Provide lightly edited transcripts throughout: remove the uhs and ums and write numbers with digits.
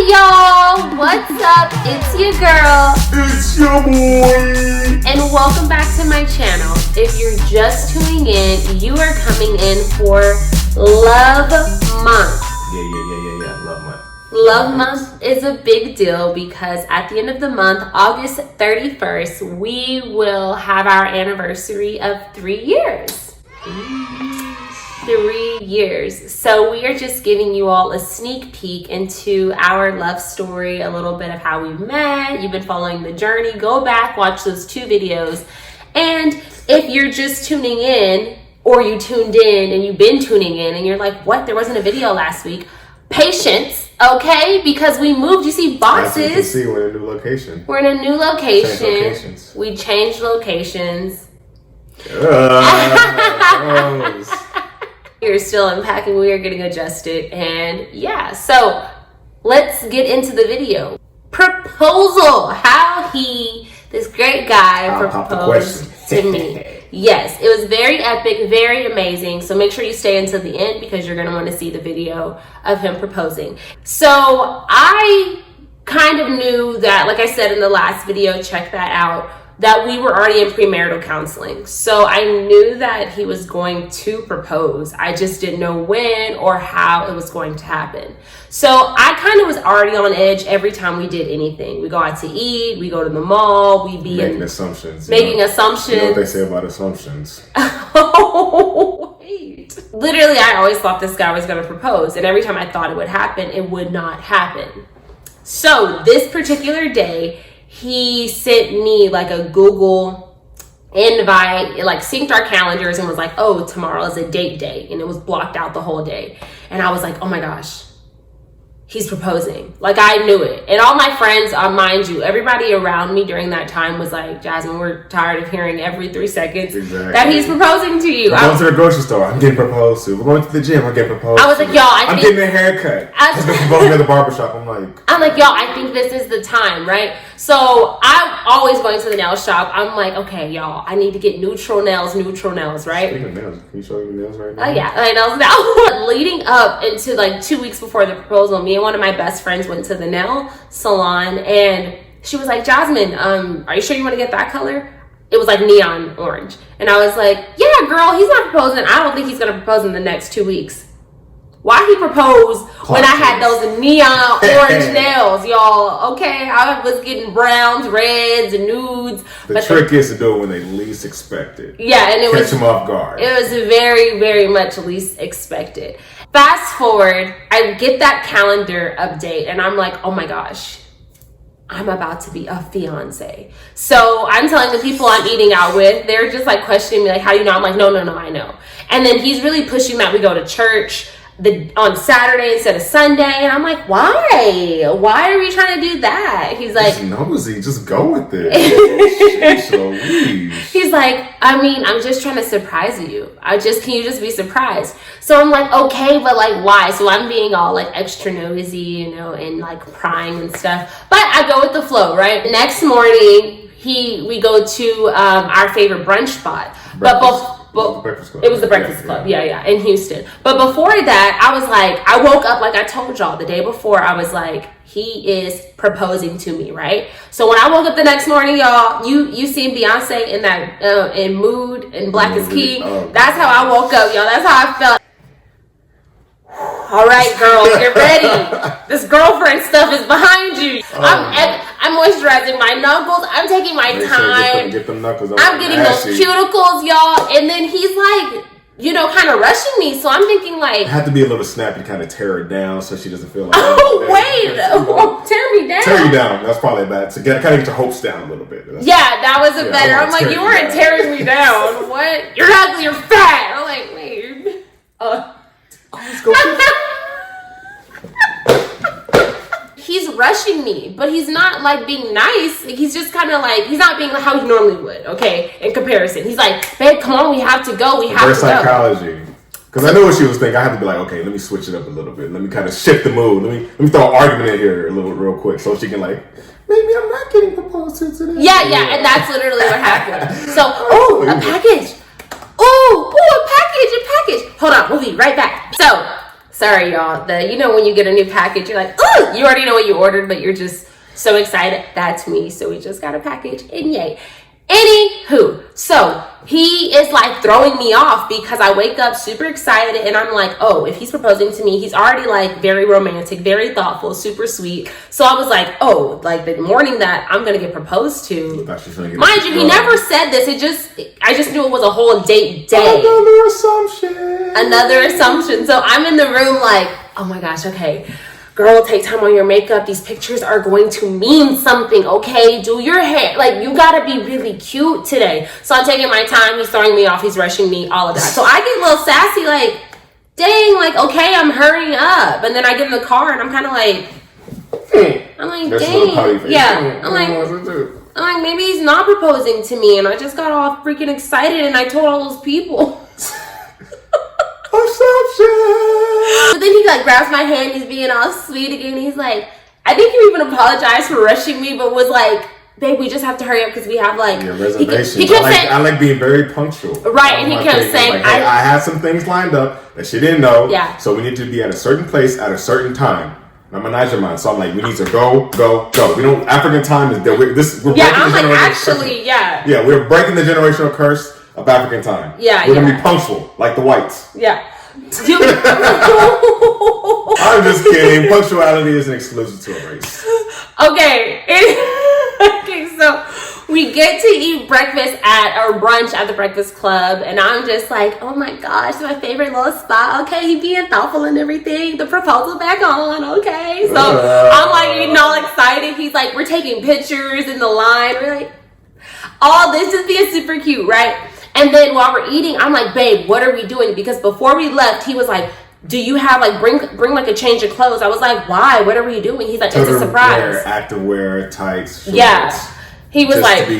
Hey y'all, what's up? It's your girl. It's your boy. And welcome back to my channel. If you're just tuning in, you are coming in for Love Month. Yeah. Love Month. Love Month is a big deal because at the end of the month, August 31st, we will have our anniversary of 3 years. 3 years. So we are just giving you all a sneak peek into our love story, a little bit of how we met. You've been following the journey. Go back, watch those 2 videos. And if you're just tuning in, or you tuned in and you've been tuning in and you're like, what? There wasn't a video last week. Patience, okay? Because we moved. You see boxes. As you can see, we're in a new location. We're in a new location. Changed locations. We changed locations. We're still unpacking, we are getting adjusted, and yeah, so let's get into the video. Proposal, how this great guy proposed to me. Yes, it was very epic, very amazing, so make sure you stay until the end because you're going to want to see the video of him proposing. So I kind of knew that, like I said in the last video, check that out, that we were already in premarital counseling. So I knew that he was going to propose. I just didn't know when or how it was going to happen. So I kind of was already on edge every time we did anything. We go out to eat, we go to the mall, we be making assumptions. Making assumptions. You know what they say about assumptions. Oh, wait. Literally, I always thought this guy was going to propose. And every time I thought it would happen, it would not happen. So this particular day, he sent me like a Google invite. It like synced our calendars and was like, oh, tomorrow is a date day. And it was blocked out the whole day. And I was like, oh my gosh, he's proposing. Like I knew it. And all my friends, mind you, everybody around me during that time was like, Jasmine, we're tired of hearing every 3 seconds that he's proposing to you. We're going to the grocery store. I'm getting proposed to. We're going to the gym. I'm getting proposed to. I was like, y'all, I'm getting a haircut. I've been proposing at the barbershop. I'm like, y'all, I think this is the time, right? So I'm always going to the nail shop. I'm like, okay, y'all, I need to get neutral nails, right? Speaking of nails, can you show me the nails right now? Oh yeah, nails now. Leading up into like 2 weeks before the proposal, me and one of my best friends went to the nail salon and she was like, Jasmine, are you sure you want to get that color? It was like neon orange. And I was like, yeah, girl, he's not proposing. I don't think he's going to propose in the next 2 weeks. Why he proposed when I had those neon orange nails, y'all? Okay, I was getting browns, reds, and nudes. The trick is to do it when they least expect it. Yeah, and catch them off guard. It was very, very much least expected. Fast forward, I get that calendar update, and I'm like, oh my gosh, I'm about to be a fiance. So I'm telling the people I'm eating out with, they're just like questioning me, like, how do you know? I'm like, no, I know. And then he's really pushing that we go to church on Saturday instead of Sunday, and I'm like, why are we trying to do that? He's like, just nosy, just go with it. He's like, I mean, I'm just trying to surprise you. Can you just be surprised? So I'm like, okay, but like why? So I'm being all like extra nosy, and like prying and stuff, but I go with the flow, right? Next morning we go to our favorite brunch spot. It was the Breakfast Club, yeah, in Houston. But before that, I woke up, like I told y'all the day before, I was like, he is proposing to me, right? So when I woke up the next morning, y'all, you seen Beyonce in that, in Mood, and Black is King. That's how I woke up, y'all. That's how I felt. All right, girl, get ready. This girlfriend stuff is behind you. I'm moisturizing my knuckles. I'm taking my time. Get them knuckles on. I'm getting those cuticles, y'all. And then he's like, kind of rushing me. So I'm thinking like, it had to be a little snappy to kind of tear her down so she doesn't feel like, tear me down. Tear you down. That's probably bad. To kind of get your hopes down a little bit. That was a better. I'm like, you weren't tearing me down. What? You're ugly. You're fat. I'm like, wait. Let's go. He's rushing me, but he's not like being nice. Like, he's just kind of like, he's not being like how he normally would, okay, in comparison. He's like, babe, come on, we have to go. Reverse psychology. Because I knew what she was thinking. I had to be like, okay, let me switch it up a little bit. Let me kind of shift the mood. Let me throw an argument in here real quick so she can like, maybe I'm not getting proposed to today. Yeah, and that's literally what happened. So, a package. A package. Hold on, we'll be right back. So Sorry, y'all. When you get a new package, you're like, oh, you already know what you ordered, but you're just so excited. That's me. So we just got a package, and yay. Anywho, so he is like throwing me off because I wake up super excited and I'm like, oh, if he's proposing to me, he's already like very romantic, very thoughtful, super sweet. So I was like, oh, like the morning that I'm gonna get proposed to. Mind you, he never said this. I just knew it was a whole date day. Another assumption. So I'm in the room like, oh my gosh, okay. Girl, take time on your makeup. These pictures are going to mean something, okay? Do your hair. Like, you gotta be really cute today. So I'm taking my time. He's throwing me off. He's rushing me, all of that. So I get a little sassy, like, dang, like, okay, I'm hurrying up. And then I get in the car and I'm kind of like, I'm like, dang. Yeah. I'm like, maybe he's not proposing to me. And I just got all freaking excited and I told all those people. But then he like grabs my hand, he's being all sweet again. He's like, I think you even apologized for rushing me, but was like, babe, we just have to hurry up because we have like reservations. He kept saying, I like being very punctual. Right, and he kept saying, like, I had some things lined up that she didn't know. Yeah. So we need to be at a certain place at a certain time. And I'm a Niger man, so I'm like, we need to go. We don't. African time is that we're breaking the generational curse. Yeah, we're breaking the generational curse of African time. Yeah, we're gonna be punctual like the whites. Yeah. I'm just kidding. Punctuality isn't exclusive to a race. Okay. Okay, so we get to eat breakfast or brunch at the Breakfast Club, and I'm just like, oh my gosh, my favorite little spot. Okay, he being thoughtful and everything. The proposal back on. Okay, so I'm like eating all excited. He's like, we're taking pictures in the line. We're like, all this is being super cute, right? And then while we're eating, I'm like, babe, what are we doing? Because before we left, he was like, do you have like, bring like a change of clothes? I was like, why? What are we doing? He's like, it's a surprise. Activewear, tights, shorts. Yeah. He was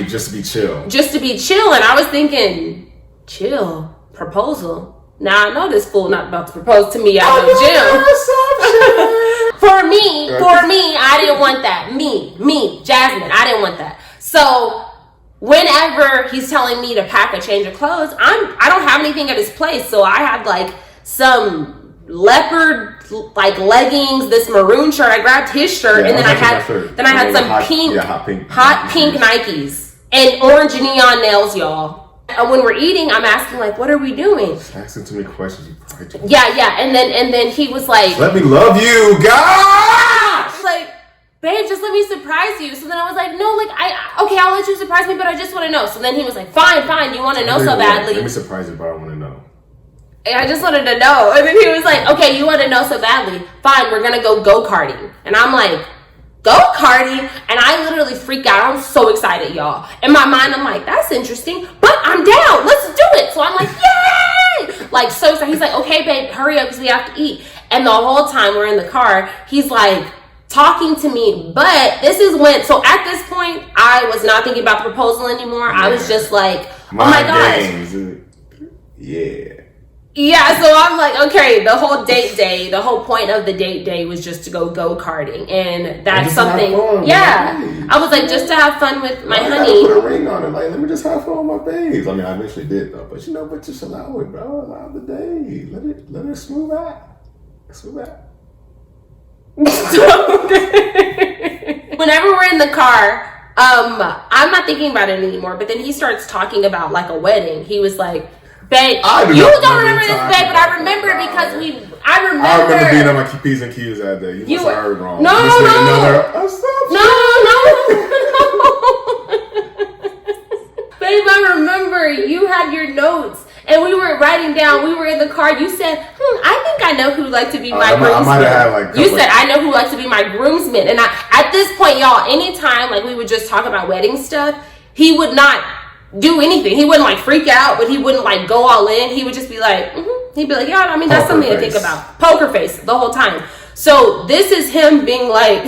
just to be chill. Just to be chill. And I was thinking, chill, proposal. Now I know this fool not about to propose to me at the gym. For me, I didn't want that. Me, Jasmine, I didn't want that. So whenever he's telling me to pack a change of clothes, I don't have anything at his place. So I had like some leopard like leggings, this maroon shirt. I grabbed his shirt, and then I had some hot pink Nikes and orange neon nails, y'all. And when we're eating, I'm asking like, what are we doing? Asking too many questions. Yeah. And then he was like, let me love you, God. Like, babe, just let me surprise you. So then I was like, no, like, I'll let you surprise me, but I just want to know. So then he was like, fine, you want to know so badly. Let me surprise you, but I want to know. And I just wanted to know. And then he was like, okay, you want to know so badly. Fine, we're going to go-karting. And I'm like, go-karting? And I literally freak out. I'm so excited, y'all. In my mind, I'm like, that's interesting, but I'm down. Let's do it. So I'm like, yay! Like, so excited. He's like, okay, babe, hurry up because we have to eat. And the whole time we're in the car, he's like, talking to me, but this is so at this point, I was not thinking about the proposal anymore. I was just like, oh my gosh. Yeah, so I'm like, okay, the whole date day, the whole point of the date day was just to go-karting. And that's something, I was like, just to have fun with my honey. Put a ring on it, like, let me just have fun with my babes. I mean, I eventually did though, but just allow it, bro. Allow the day. Let it smooth out. Whenever we're in the car, I'm not thinking about it anymore, but then he starts talking about like a wedding. He was like, babe, you don't remember this, babe, but I remember it because I remember being on my P's and Q's that day. You must have heard wrong. No. Babe, I remember you had your notes. And we were writing down, we were in the car. You said, I think I know who would like to be my groomsman. I might have had you said, I know who would like to be my groomsman. And at this point, y'all, anytime like we would just talk about wedding stuff, he would not do anything. He wouldn't like freak out, but he wouldn't like go all in. He would just be like, he'd be like, yeah, I mean, that's something to think about. Poker face the whole time. So this is him being like,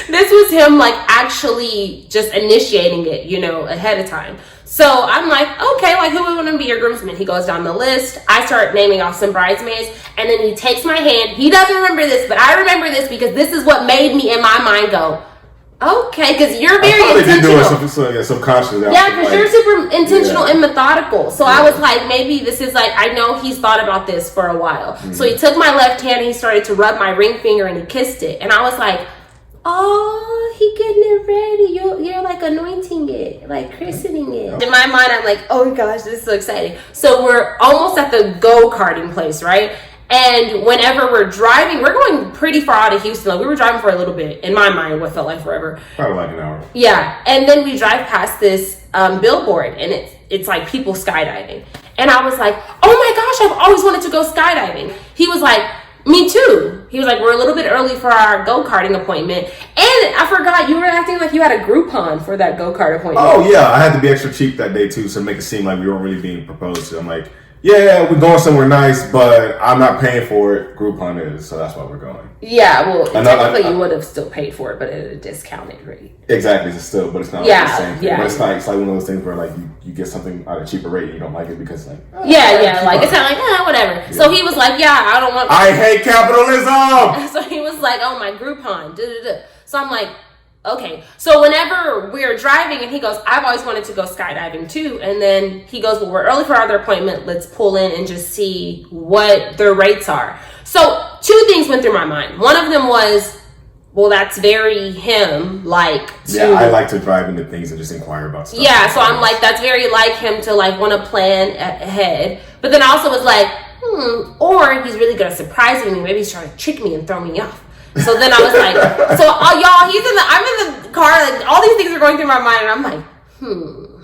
this was him like actually just initiating it, ahead of time. So I'm like, okay, like who would want to be your groomsman? He goes down the list. I start naming off some bridesmaids, and then he takes my hand. He doesn't remember this, but I remember this because this is what made me in my mind go, Okay, because you're very intentional. They did do it subconsciously. Yeah, because you're super intentional and methodical. So I was like, maybe this is like, I know he's thought about this for a while. Mm-hmm. So he took my left hand and he started to rub my ring finger and he kissed it. And I was like, oh, he getting it ready. You're like anointing it, like christening it. In my mind, I'm like, oh gosh, this is so exciting. So we're almost at the go-karting place, right? And whenever we're driving, we're going pretty far out of Houston. Like, we were driving for a little bit. In my mind, what felt like forever. Probably like an hour. Yeah. And then we drive past this billboard, and it's like people skydiving. And I was like, oh my gosh, I've always wanted to go skydiving. He was like, me too. He was like, we're a little bit early for our go-karting appointment. And I forgot, you were acting like you had a Groupon for that go-kart appointment. Oh, yeah. I had to be extra cheap that day, too, so make it seem like we weren't really being proposed to. I'm like, yeah, we're going somewhere nice, but I'm not paying for it. Groupon is, so that's why we're going. Yeah, well, technically you would have still paid for it, but at a discounted rate. Exactly, it's still, but it's not like the same thing. Yeah. But it's like one of those things where like you get something at a cheaper rate and you don't like it because like like it's not like whatever. Yeah. So he was like, yeah, I don't want. I hate capitalism. So he was like, oh my Groupon. So I'm like, okay. So whenever we're driving and he goes, I've always wanted to go skydiving too. And then he goes, well, we're early for our other appointment. Let's pull in and just see what their rates are. So 2 things went through my mind. One of them was, well, that's very him, like. Yeah, I like to drive into things and just inquire about stuff. Yeah, so I'm like, that's very like him to like want to plan ahead. But then I also was like, or he's really good at surprising me. Maybe he's trying to trick me and throw me off. So then I was like, y'all, I'm in the car, like all these things are going through my mind, and I'm like,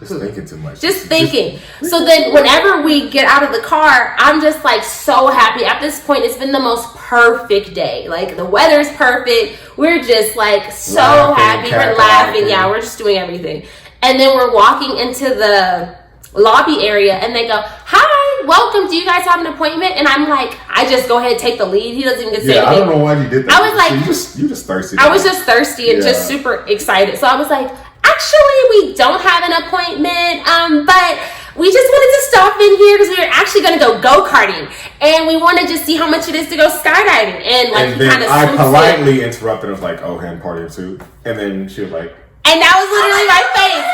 Just thinking too much. Just thinking. So then whenever we get out of the car, I'm just like so happy. At this point, it's been the most perfect day. Like the weather's perfect. We're just like so happy. We're laughing. Yeah, we're just doing everything. And then we're walking into the lobby area and they go, hi, welcome, do you guys have an appointment? And I'm like, I just go ahead and take the lead. He doesn't even get to say anything. I don't know why you did that. I was like, you just thirsty. I was just thirsty and just super excited. So I was like, actually, we don't have an appointment, but we just wanted to stop in here because we were actually going to go go-karting and we wanted to see how much it is to go skydiving. And like, and then I politely interrupted. I was like, oh, hand party or two. And then she was like, and that was literally my face.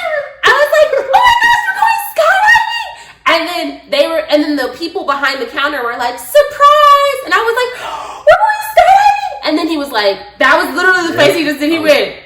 I was like, oh my gosh, we're going skydiving. And then the people behind the counter were like, surprise. And I was like, oh, we're going skydiving. And then he was like, that was literally the face he just did. He went,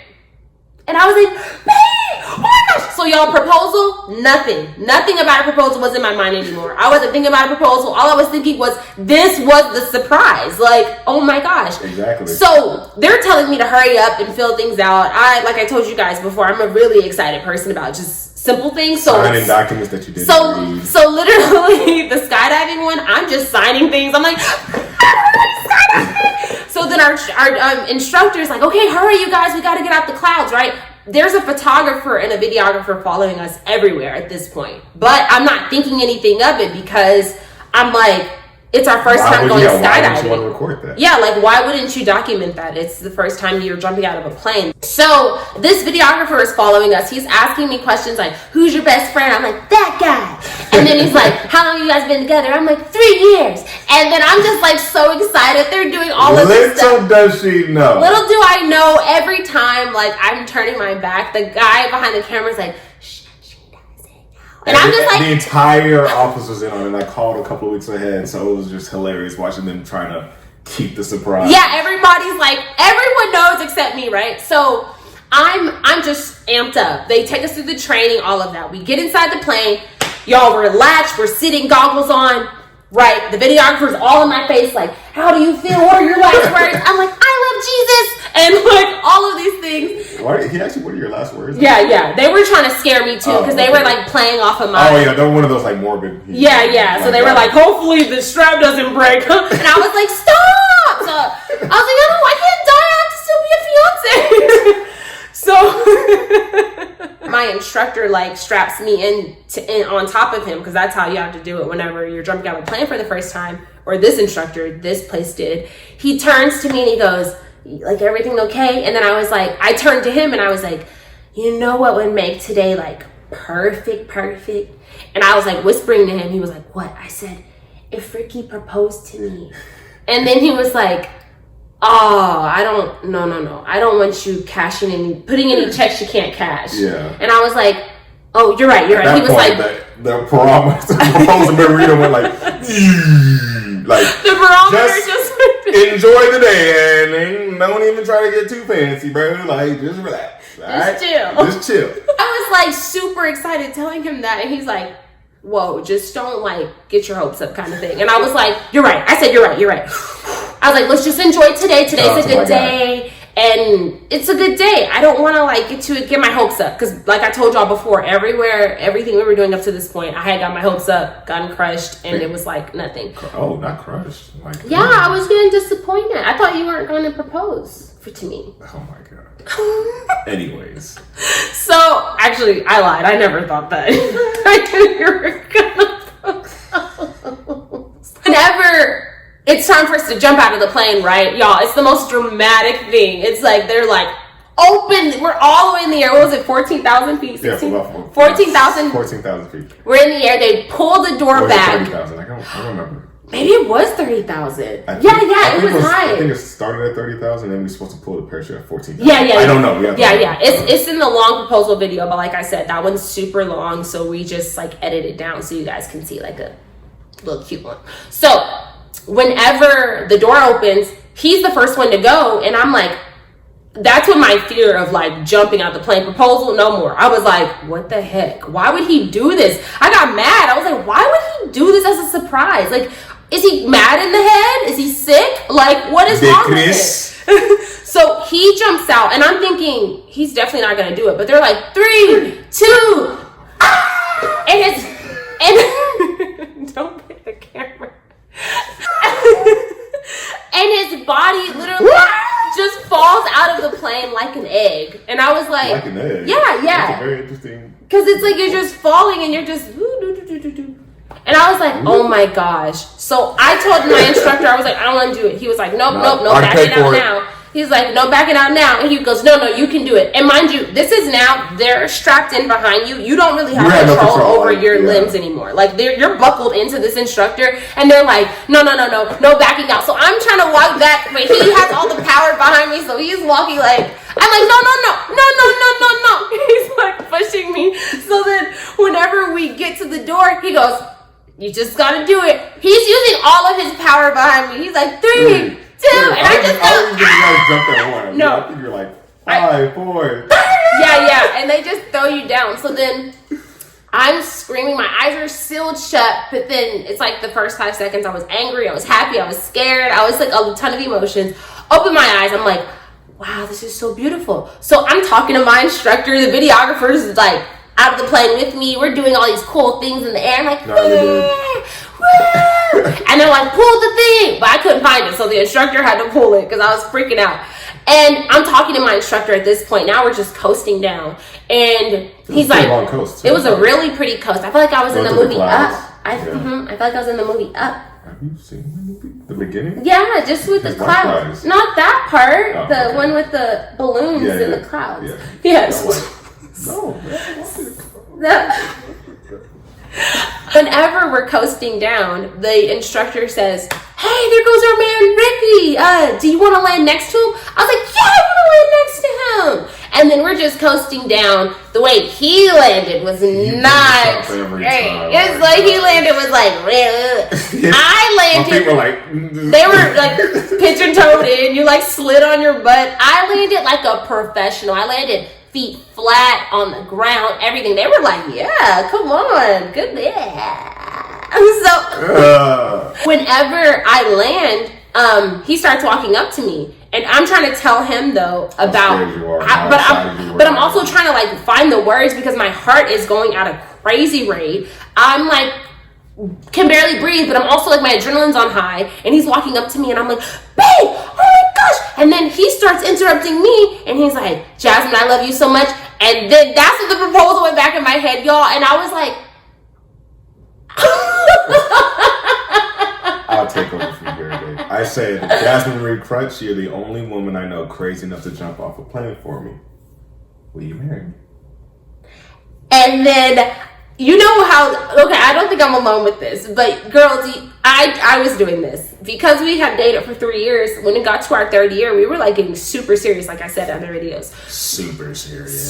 and I was like, babe, oh my gosh. So y'all, proposal, nothing about a proposal was in my mind anymore. I wasn't thinking about a proposal. All I was thinking was, this was the surprise. Like, oh my gosh. Exactly. So they're telling me to hurry up and fill things out. Like I told you guys before, I'm a really excited person about just simple things. So signing documents that you didn't read. So literally the skydiving one, I'm just signing things. I'm like, skydiving. So then our instructor is like, okay, hurry you guys, we got to get out the clouds, right? There's a photographer and a videographer following us everywhere at this point. But I'm not thinking anything of it because I'm like, it's our first time going skydiving. Why would you want to record that? Yeah, like why wouldn't you document that? It's the first time you're jumping out of a plane. So this videographer is following us. He's asking me questions like, who's your best friend? I'm like, that guy. And then he's like, how long have you guys been together? I'm like, 3 years. And then I'm just like so excited. They're doing all of this stuff. Little does she know. Little do I know, every time like I'm turning my back, the guy behind the camera is like, and I'm just like, the entire office was in on it, and I called a couple of weeks ahead, so it was just hilarious watching them trying to keep the surprise. Yeah, everybody's like, everyone knows except me, right? So I'm just amped up. They take us through the training, all of that. We get inside the plane, y'all relax, we're sitting, goggles on, right? The videographer's all in my face, like, how do you feel? What are your last words? I'm like, I love Jesus, and like all of these things. He asked you, what are your last words? Yeah. They were trying to scare me too because they were like playing off of my. Oh yeah, they're one of those like morbid. Yeah. So they were like, hopefully the strap doesn't break, and I was like, stop. So I was like, no, I can't die. I have to still be a fiance. So my instructor like straps me in on top of him because that's how you have to do it whenever you're jumping out of a plane for the first time. Or this instructor, this place did. He turns to me and he goes, like, everything okay? And then I was like, I turned to him and I was like, you know what would make today like perfect? And I was like whispering to him. He was like, what? I said, if Ricky proposed to me. And then he was like, oh, I don't, no. I don't want you cashing in, putting any checks you can't cash. Yeah. And I was like, oh, you're right. He was point, like, the barometer went like the barometer just enjoy the day and don't even try to get too fancy, bro. Like, just relax. Just chill. Just chill. I was like super excited telling him that, and he's like, whoa, just don't like get your hopes up kind of thing. And I was like, you're right. I said, you're right. I was like, let's just enjoy today. Today's a good day. And it's a good day. I don't want to like get my hopes up. Because like I told y'all before, everything we were doing up to this point, I had got my hopes up, gotten crushed, and it was like nothing. Oh, not crushed. Like, yeah, I was getting disappointed. I thought you weren't going to propose to me. Oh my God. Anyways. So, actually, I lied. I never thought that. I knew you were gonna propose. Whenever it's time for us to jump out of the plane, right? Y'all, it's the most dramatic thing. It's like, they're like, open. We're all the way in the air. What was it, 14,000 feet? 16? Yeah, 14,000? 14,000 feet. We're in the air. They pull the door back. 30,000. I don't remember. Maybe it was 30,000. Yeah, it was high. I think it started at 30,000, and we're supposed to pull the parachute at 14,000. Yeah. I don't know. Yeah. It's in the long proposal video, but like I said, that one's super long, so we just like edit it down so you guys can see like a little cute one. So whenever the door opens, he's the first one to go, and I'm like, that's when my fear of like jumping out the plane, proposal, no more. I was like, what the heck? Why would he do this? I got mad. I was like, why would he do this as a surprise? Like, is he mad in the head? Is he sick? Like, what is wrong with him? So he jumps out, and I'm thinking, he's definitely not going to do it. But they're like, 3, 2, ah! And don't hit the camera. And his body literally just falls out of the plane like an egg. And I was like an egg? Yeah. That's a very interesting. Because it's like you're just falling and you're just and I was like, oh my gosh. So I told my instructor, I was like, I don't want to do it. He was like, nope, backing out now. He's like, no, backing out now. And he goes, no, you can do it. And mind you, this is now, they're strapped in behind you. You don't really have control over your limbs anymore. Like, you're buckled into this instructor, and they're like, no backing out. So I'm trying to walk back, but he has all the power behind me, so he's walking like, I'm like, no. He's like pushing me. So then whenever we get to the door, he goes, you just gotta do it. He's using all of his power behind me. He's like, 3, 2, and I just think you guys jumped at one. No. I think you're like 5, 4. Yeah, and they just throw you down. So then I'm screaming, my eyes are sealed shut, but then it's like the first 5 seconds I was angry, I was happy, I was scared, I was like a ton of emotions. Open my eyes, I'm like, wow, this is so beautiful. So I'm talking to my instructor, the videographer is like out of the plane with me. We're doing all these cool things in the air. I'm like, woo! And they're like, pull the thing. But I couldn't find it, so the instructor had to pull it because I was freaking out. And I'm talking to my instructor at this point. Now we're just coasting down. And he's like, long coast, it was a really pretty coast. I feel like I was in the movie Up. I feel like I was in the movie Up. Have you seen the movie? The beginning? Yeah, just with the clouds. Not that part. The one with the balloons in the clouds. Yeah. Yes. No. Whenever we're coasting down, the instructor says, hey, there goes our man Ricky. Do you want to land next to him? I was like, yeah, I want to land next to him. And then we're just coasting down. The way he landed was not great. It's like he landed was like, I landed. My feet were like, they were like pigeon-toed in. You like slid on your butt. I landed like a professional. I landed feet flat on the ground, everything. They were like, yeah, come on, good. Yeah. So whenever I land, he starts walking up to me, and I'm trying to tell him though about, but I'm also trying to like find the words because my heart is going at a crazy rate. I'm like, can barely breathe, but I'm also like, my adrenaline's on high, and he's walking up to me, and I'm like, babe, oh my gosh. And then he starts interrupting me, and he's like, Jasmine, I love you so much. And then that's when the proposal went back in my head, y'all, and I was like, I'll take over from here, babe. I say, Jasmine Marie Crutch, you're the only woman I know crazy enough to jump off a plane for me. Will you marry me? And then You know how, okay, I don't think I'm alone with this, but girls, I was doing this because we had dated for 3 years. When it got to our 3rd year, we were like getting super serious, like I said in other videos. Super serious.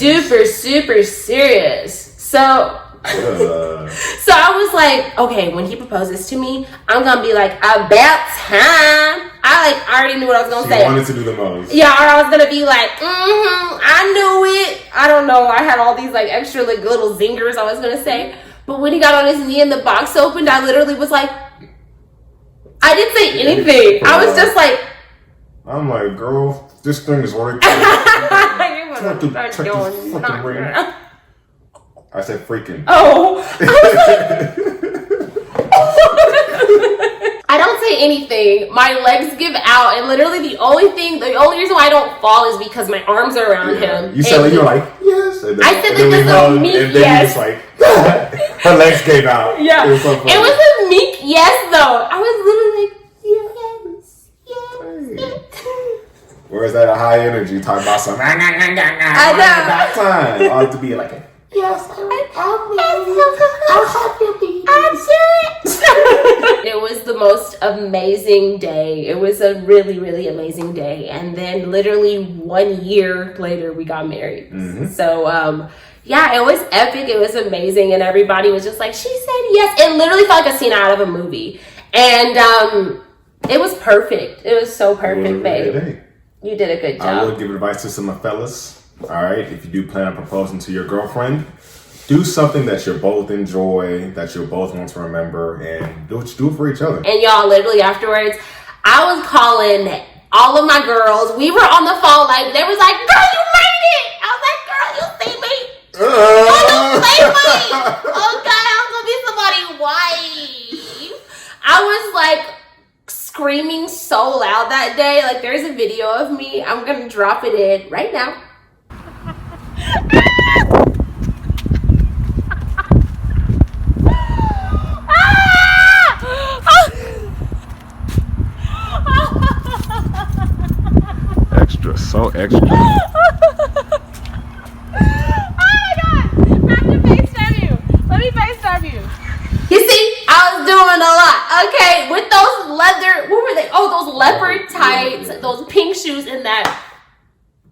Super serious. So I was like, okay, when he proposes to me, I'm gonna be like, about time. I already knew what I was gonna say. She wanted to do the most. Yeah, or I was gonna be like, I knew it. I don't know. I had all these like extra like little zingers I was gonna say. But when he got on his knee and the box opened, I literally was like, I didn't say anything. I was just like, I'm like, girl, this thing is working. I said freaking. Oh. I don't say anything. My legs give out, and literally the only reason why I don't fall is because my arms are around him. You said you're like, yes. And then, I said like this a meek and then yes. You was like, her legs gave out. Yeah. It was so funny. It was a meek yes though. I was literally like, yes. Where's that high energy talking about some? I know. That time. I like to be like, yes, I'll help you be. It was the most amazing day. It was a really, really amazing day. And then literally 1 year later, we got married. Mm-hmm. So, yeah, it was epic. It was amazing. And everybody was just like, she said yes. It literally felt like a scene out of a movie. And it was perfect. It was so perfect, babe. You did a good job. I would give advice to some fellas. All right, if you do plan on proposing to your girlfriend, do something that you both enjoy, that you both want to remember, and do it for each other. And y'all, literally afterwards, I was calling all of my girls. We were on the phone, like, they was like, girl, you made it. I was like, girl, you see me? Don't play me. Okay, I'm gonna be somebody's wife. I was like screaming so loud that day. Like, there's a video of me. I'm gonna drop it in right now. Extra, so extra. Oh my god! I have to FaceTime you. Let me FaceTime you. You see, I was doing a lot. Okay, with those leather, what were they? Oh, those leopard tights, those pink shoes, and that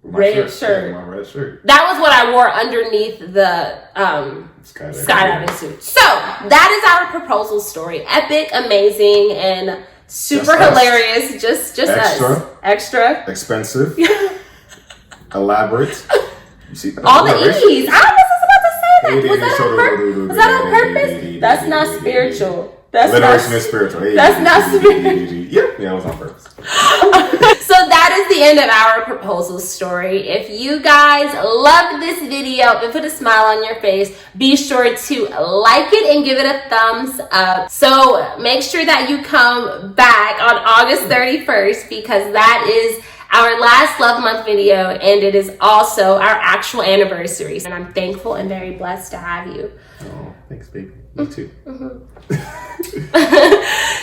red shirt. Yeah, my red shirt. That was what I wore underneath the skydiving suit. So that is our proposal story. Epic, amazing, and super hilarious. Just us. Extra. Expensive. Elaborate. You see all the E's. I was just about to say that. Was that on purpose? That's not spiritual. Alliteration is spiritual. That's not spiritual. Yeah, it was on purpose. So that is the end of our proposal story. If you guys loved this video and put a smile on your face, be sure to like it and give it a thumbs up. So make sure that you come back on August 31st because that is our last Love Month video and it is also our actual anniversary. And I'm thankful and very blessed to have you. Oh, thanks, baby. Me too.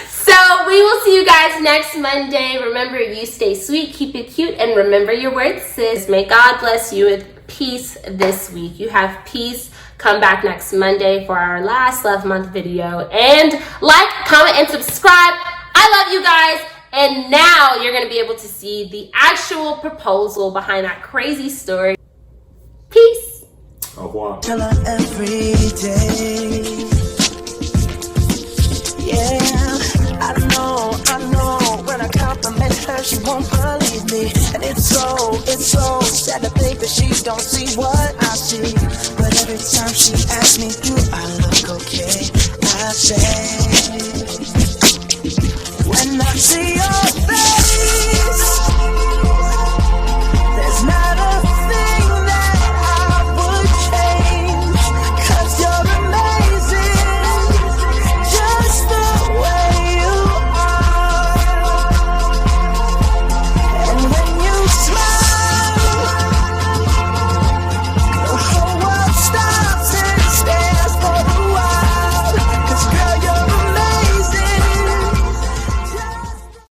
So we will see you guys next Monday. Remember, you stay sweet, keep it cute, and remember your words, sis. May God bless you with peace this week. You have peace. Come back next Monday for our last Love Month video. And like, comment, and subscribe. I love you guys. And now you're going to be able to see the actual proposal behind that crazy story. Peace. Au revoir. Tell her every day. Yeah, I know, when I compliment her, she won't believe me. And it's so sad to think that she don't see what I see. But every time she asks me, do I look okay? I say